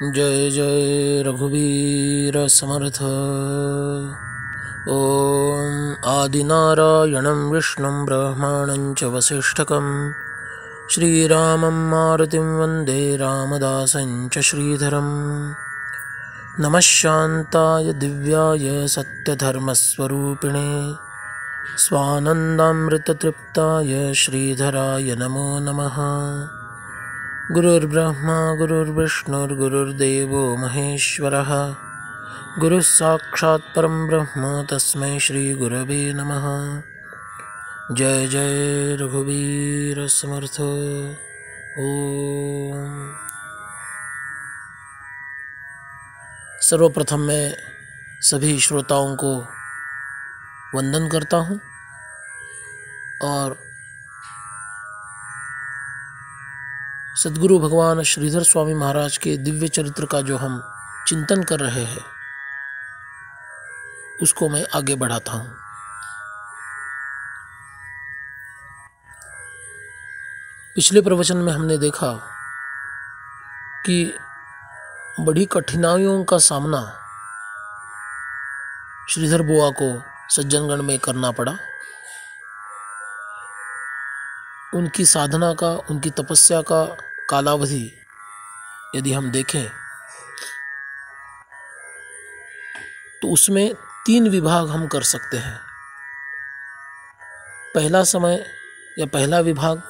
जय जय रघुवीर समर्थ। ओम आदिनारायणं विष्णुं ब्रह्माणं च वसिष्ठकं श्रीरामं मारुतिं वन्दे रामदासं च श्रीधरं। नमः शान्ताय दिव्याय सत्यधर्मस्वरूपिणे स्वानन्दामृततृप्ताय श्रीधराय नमो नमः। गुरुर्ब्रह्मा गुरुर्विष्णुर्गुरुर्देवो महेश्वरः गुरुः साक्षात् परं ब्रह्म तस्मै श्रीगुरवे नमः। जय जय रघुवीर समर्थ। ओम। सर्वप्रथम मैं सभी श्रोताओं को वंदन करता हूँ और सद्गुरु भगवान श्रीधर स्वामी महाराज के दिव्य चरित्र का जो हम चिंतन कर रहे हैं उसको मैं आगे बढ़ाता हूँ। पिछले प्रवचन में हमने देखा कि बड़ी कठिनाइयों का सामना श्रीधर बुआ को सज्जनगण में करना पड़ा। उनकी साधना का, उनकी तपस्या का कालावधि यदि हम देखें तो उसमें 3 विभाग हम कर सकते हैं। पहला समय या पहला विभाग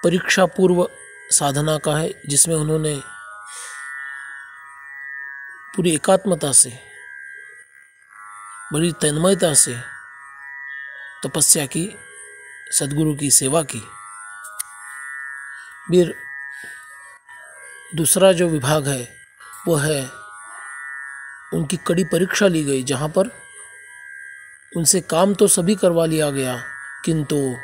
परीक्षा पूर्व साधना का है, जिसमें उन्होंने पूरी एकात्मता से, बड़ी तन्मयता से तपस्या की, सद्गुरु की सेवा की। फिर दूसरा जो विभाग है वो है उनकी कड़ी परीक्षा ली गई, जहाँ पर उनसे काम तो सभी करवा लिया गया किंतु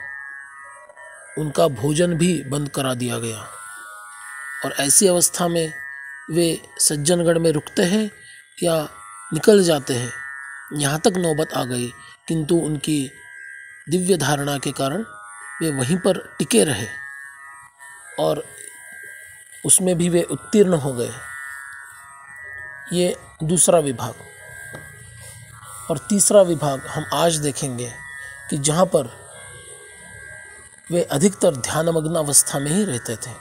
उनका भोजन भी बंद करा दिया गया। और ऐसी अवस्था में वे सज्जनगण में रुकते हैं या निकल जाते हैं, यहाँ तक नौबत आ गई। किंतु उनकी दिव्य धारणा के कारण वे वहीं पर टिके रहे और उसमें भी वे उत्तीर्ण हो गए। ये दूसरा विभाग। और तीसरा विभाग हम आज देखेंगे कि जहाँ पर वे अधिकतर ध्यानमग्न अवस्था में ही रहते थे।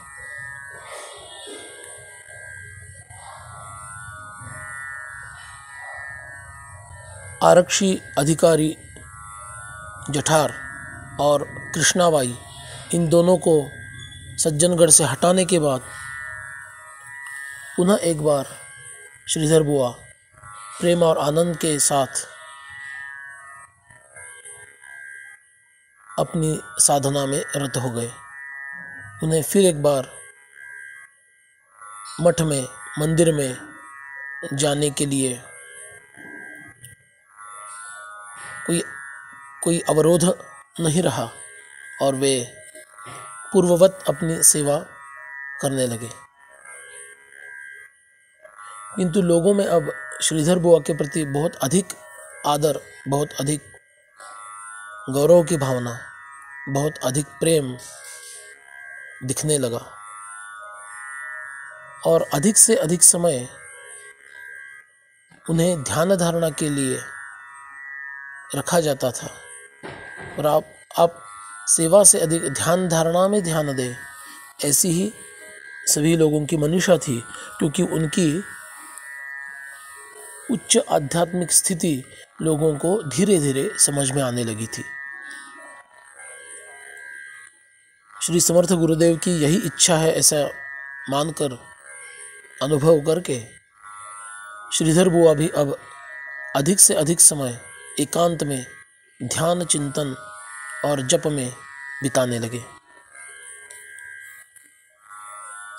आरक्षी अधिकारी जठार और कृष्णाबाई, इन दोनों को सज्जनगढ़ से हटाने के बाद पुनः एक बार श्रीधर बुआ प्रेम और आनंद के साथ अपनी साधना में रत हो गए। उन्हें फिर एक बार मठ में, मंदिर में जाने के लिए कोई अवरोध नहीं रहा और वे पूर्ववत अपनी सेवा करने लगे। किंतु लोगों में अब श्रीधर बुआ के प्रति बहुत अधिक आदर, बहुत अधिक गौरव की भावना, बहुत अधिक प्रेम दिखने लगा और अधिक से अधिक समय उन्हें ध्यान धारणा के लिए रखा जाता था। और आप सेवा से अधिक ध्यान धारणा में ध्यान दें, ऐसी ही सभी लोगों की मनीषा थी, क्योंकि उनकी उच्च आध्यात्मिक स्थिति लोगों को धीरे धीरे समझ में आने लगी थी। श्री समर्थ गुरुदेव की यही इच्छा है, ऐसा मानकर, अनुभव करके श्रीधर बुआ भी अब अधिक से अधिक समय एकांत में ध्यान, चिंतन और जप में बिताने लगे।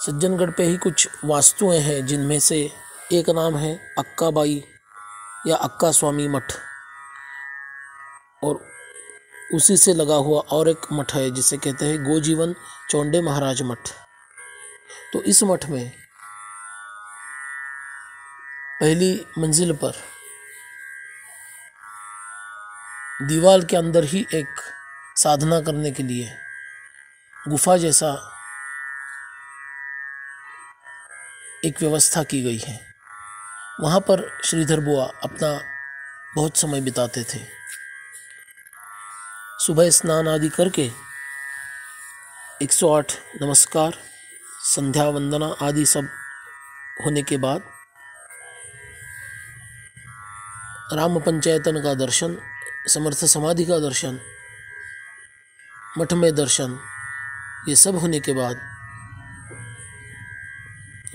सज्जनगढ़ पे ही कुछ वास्तुएं हैं, जिनमें से एक नाम है अक्काबाई या अक्का स्वामी मठ, और उसी से लगा हुआ और एक मठ है जिसे कहते हैं गोजीवन चौंडे महाराज मठ। तो इस मठ में पहली मंजिल पर दीवार के अंदर ही एक साधना करने के लिए गुफा जैसा एक व्यवस्था की गई है। वहाँ पर श्रीधर बुआ अपना बहुत समय बिताते थे। सुबह स्नान आदि करके 108 नमस्कार, संध्या वंदना आदि सब होने के बाद राम पंचायतन का दर्शन, समर्थ समाधि का दर्शन, मठ में दर्शन, ये सब होने के बाद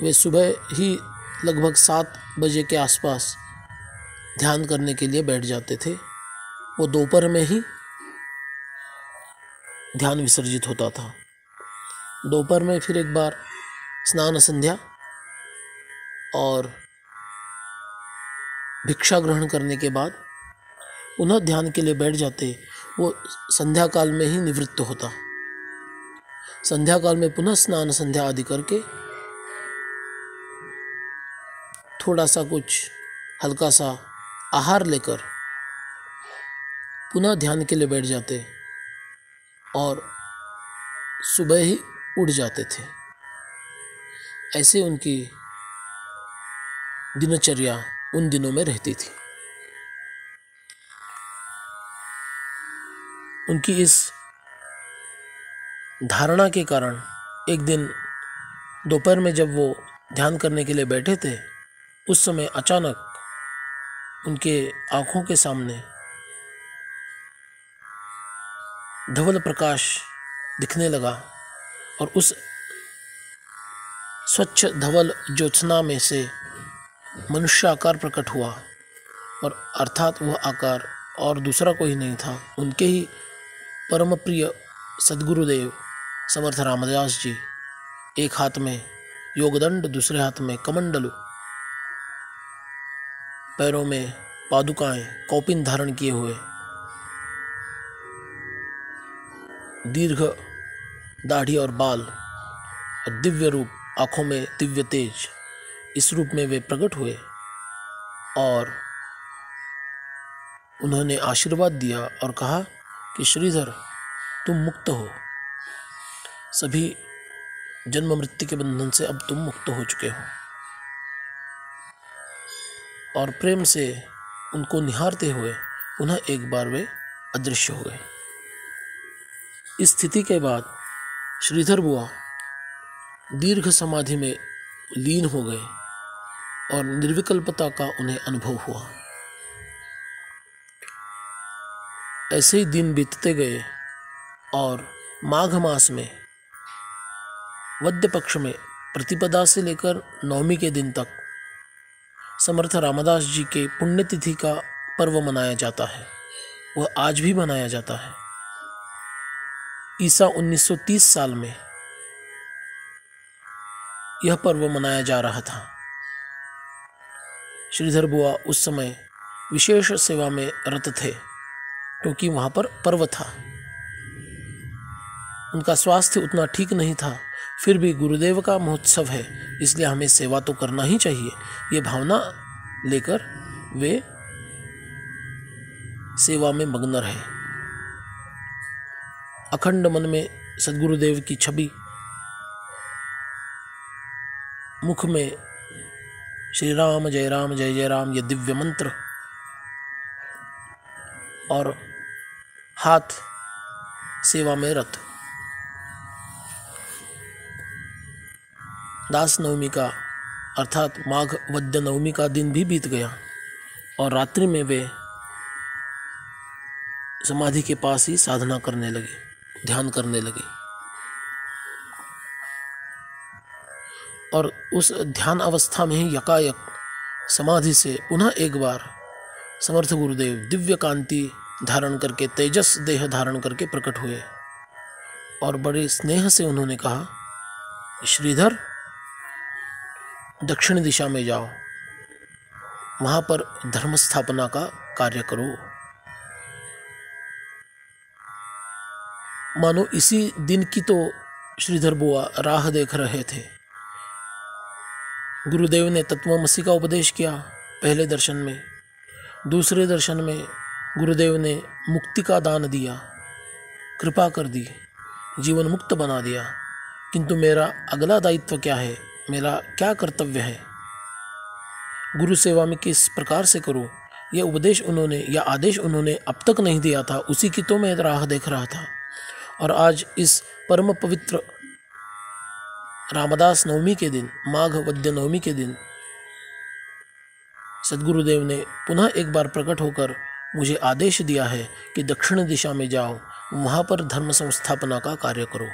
वे सुबह ही लगभग 7 बजे के आसपास ध्यान करने के लिए बैठ जाते थे। वो दोपहर में ही ध्यान विसर्जित होता था। दोपहर में फिर एक बार स्नान संध्या और भिक्षा ग्रहण करने के बाद पुनः ध्यान के लिए बैठ जाते। वो संध्या काल में ही निवृत्त होता। संध्या काल में पुनः स्नान संध्या आदि करके थोड़ा सा कुछ हल्का सा आहार लेकर पुनः ध्यान के लिए बैठ जाते और सुबह ही उठ जाते थे। ऐसे उनकी दिनचर्या उन दिनों में रहती थी। उनकी इस धारणा के कारण एक दिन दोपहर में जब वो ध्यान करने के लिए बैठे थे, उस समय अचानक उनके आँखों के सामने धवल प्रकाश दिखने लगा और उस स्वच्छ धवल ज्योत्सना में से मनुष्य आकार प्रकट हुआ। और अर्थात वह आकार और दूसरा कोई नहीं था, उनके ही परम प्रिय सद्गुरुदेव समर्थ रामदास जी। एक हाथ में योगदंड, दूसरे हाथ में कमंडलु, पैरों में पादुकाएं, कौपिन धारण किए हुए, दीर्घ दाढ़ी और बाल और दिव्य रूप, आंखों में दिव्य तेज, इस रूप में वे प्रकट हुए और उन्होंने आशीर्वाद दिया और कहा कि श्रीधर, तुम मुक्त हो, सभी जन्म मृत्यु के बंधन से अब तुम मुक्त हो चुके हो। और प्रेम से उनको निहारते हुए पुनः एक बार वे अदृश्य हो गए। इस स्थिति के बाद श्रीधर बुआ दीर्घ समाधि में लीन हो गए और निर्विकल्पता का उन्हें अनुभव हुआ। ऐसे ही दिन बीतते गए और माघ मास में वद्य पक्ष में प्रतिपदा से लेकर नवमी के दिन तक समर्थ रामदास जी के पुण्यतिथि का पर्व मनाया जाता है। वह आज भी मनाया जाता है। ईसा 1930 साल में यह पर्व मनाया जा रहा था। श्रीधर बुआ उस समय विशेष सेवा में रत थे क्योंकि वहाँ पर पर्व था। उनका स्वास्थ्य उतना ठीक नहीं था, फिर भी गुरुदेव का महोत्सव है इसलिए हमें सेवा तो करना ही चाहिए, ये भावना लेकर वे सेवा में मग्न रहे। अखंड मन में सद्गुरुदेव की छवि, मुख में श्री राम जय राम ये दिव्य मंत्र और हाथ सेवा में रत। दास नवमी का अर्थात माघ वद्य नवमी का दिन भी बीत गया और रात्रि में वे समाधि के पास ही साधना करने लगे, ध्यान करने लगे। और उस ध्यान अवस्था में ही यकायक समाधि से पुनः एक बार समर्थ गुरुदेव दिव्य कांति धारण करके, तेजस देह धारण करके प्रकट हुए और बड़े स्नेह से उन्होंने कहा, श्रीधर, दक्षिण दिशा में जाओ, वहाँ पर धर्म स्थापना का कार्य करो। मानो इसी दिन की तो श्रीधर बुआ राह देख रहे थे। गुरुदेव ने तत्वमसी का उपदेश किया पहले दर्शन में, दूसरे दर्शन में गुरुदेव ने मुक्ति का दान दिया, कृपा कर दी, जीवन मुक्त बना दिया। किंतु मेरा अगला दायित्व क्या है मेरा क्या कर्तव्य है, गुरु सेवा में किस प्रकार से करूं, यह उपदेश उन्होंने या आदेश उन्होंने अब तक नहीं दिया था, उसी की तो मैं राह देख रहा था। और आज इस परम पवित्र रामदास नवमी के दिन, माघ वद्य नवमी के दिन, सद्गुरुदेव ने पुनः एक बार प्रकट होकर मुझे आदेश दिया है कि दक्षिण दिशा में जाओ, वहाँ पर धर्म संस्थापना का कार्य करो।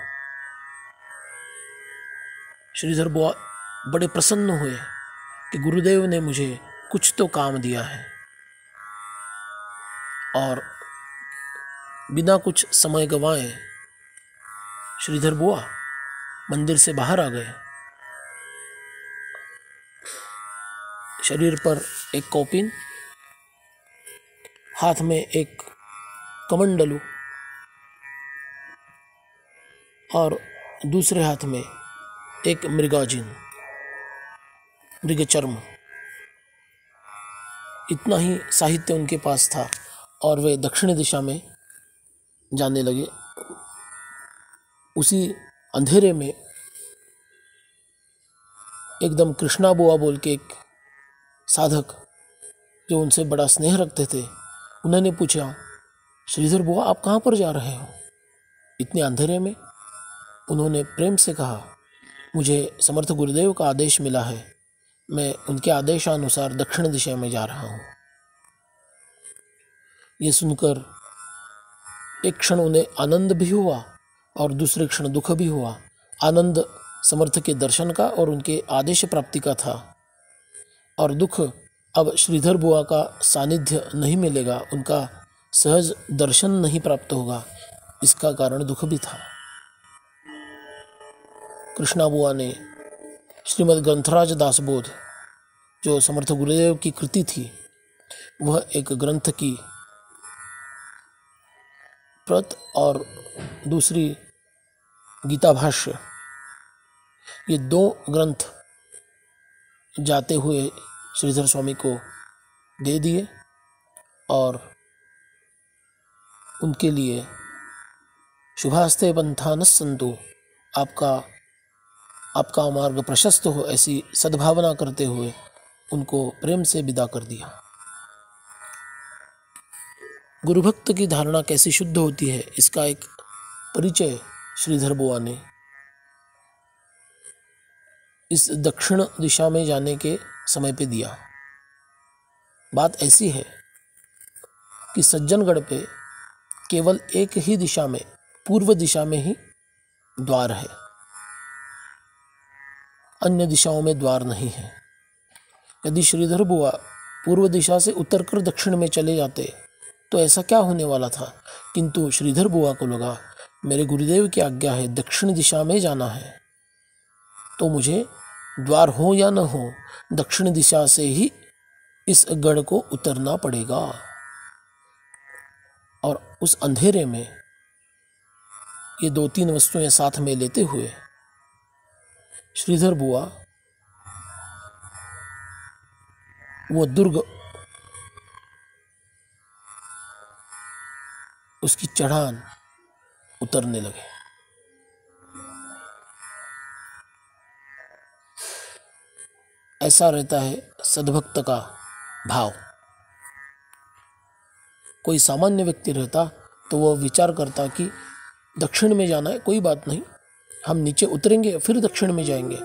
श्रीधर बुआ बड़े प्रसन्न हुए कि गुरुदेव ने मुझे कुछ तो काम दिया है, और बिना कुछ समय गंवाए श्रीधर बुआ मंदिर से बाहर आ गए। शरीर पर एक कौपीन, हाथ में एक कमंडलू और दूसरे हाथ में एक मृगचर्म। इतना ही साहित्य उनके पास था और वे दक्षिण दिशा में जाने लगे। उसी अंधेरे में एकदम कृष्णा बुआ बोल के एक साधक जो उनसे बड़ा स्नेह रखते थे, उन्होंने पूछा, श्रीधर बुआ आप कहाँ पर जा रहे हो इतने अंधेरे में? उन्होंने प्रेम से कहा, मुझे समर्थ गुरुदेव का आदेश मिला है, मैं उनके आदेशानुसार दक्षिण दिशा में जा रहा हूँ। ये सुनकर एक क्षण उन्हें आनंद भी हुआ और दूसरे क्षण दुख भी हुआ। आनंद समर्थ के दर्शन का और उनके आदेश प्राप्ति का था, और दुख अब श्रीधर बुआ का सानिध्य नहीं मिलेगा, उनका सहज दर्शन नहीं प्राप्त होगा, इसका कारण दुख भी था। कृष्णा बुआ ने श्रीमद् ग्रंथराज दासबोध, जो समर्थ गुरुदेव की कृति थी, वह एक ग्रंथ की प्रत और दूसरी गीता भाष्य, ये 2 ग्रंथ जाते हुए श्रीधर स्वामी को दे दिए और उनके लिए शुभास्ते पंथानस संतु, आपका मार्ग प्रशस्त हो, ऐसी सद्भावना करते हुए उनको प्रेम से विदा कर दिया। गुरुभक्त की धारणा कैसी शुद्ध होती है, इसका एक परिचय श्रीधर बुआ ने इस दक्षिण दिशा में जाने के समय पे दिया। बात ऐसी है कि सज्जनगढ़ पे केवल एक ही दिशा में, पूर्व दिशा में ही द्वार है, अन्य दिशाओं में द्वार नहीं है। यदि श्रीधर बुआ पूर्व दिशा से उतरकर दक्षिण में चले जाते तो ऐसा क्या होने वाला था, किंतु श्रीधर बुआ को लगा मेरे गुरुदेव की आज्ञा है, दक्षिण दिशा में जाना है, तो मुझे द्वार हो या न हो, दक्षिण दिशा से ही इस गढ़ को उतरना पड़ेगा। और उस अंधेरे में ये 2-3 वस्तुएं साथ में लेते हुए श्रीधर बुआ वो दुर्ग, उसकी चढ़ान उतरने लगे। ऐसा रहता है सद्भक्त का भाव। कोई सामान्य व्यक्ति रहता तो वह विचार करता कि दक्षिण में जाना है, कोई बात नहीं, हम नीचे उतरेंगे फिर दक्षिण में जाएंगे।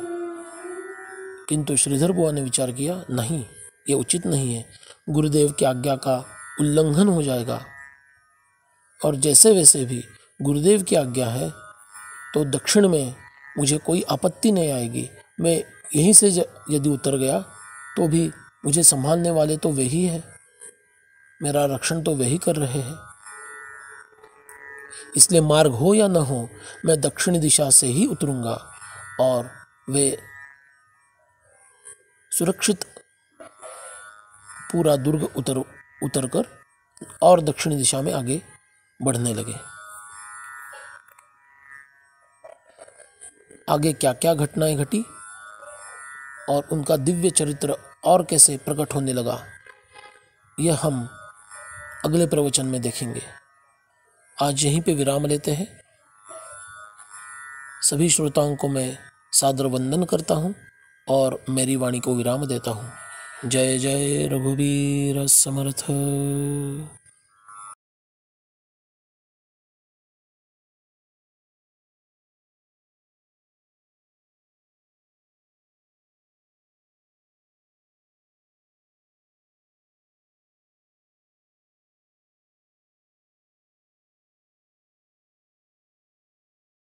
किंतु श्रीधर बुआ ने विचार किया, नहीं, ये उचित नहीं है, गुरुदेव की आज्ञा का उल्लंघन हो जाएगा, और जैसे वैसे भी गुरुदेव की आज्ञा है तो दक्षिण में मुझे कोई आपत्ति नहीं आएगी। मैं यहीं से यदि उतर गया तो भी मुझे संभालने वाले तो वही है, मेरा रक्षण तो वही कर रहे हैं। इसलिए मार्ग हो या न हो, मैं दक्षिण दिशा से ही उतरूंगा। और वे सुरक्षित पूरा दुर्ग उतरकर और दक्षिण दिशा में आगे बढ़ने लगे। आगे क्या क्या घटनाएं घटी और उनका दिव्य चरित्र और कैसे प्रकट होने लगा, यह हम अगले प्रवचन में देखेंगे। आज यहीं पे विराम लेते हैं। सभी श्रोताओं को मैं सादर वंदन करता हूँ। और मेरी वाणी को विराम देता हूँ। जय जय रघुवीर समर्थ।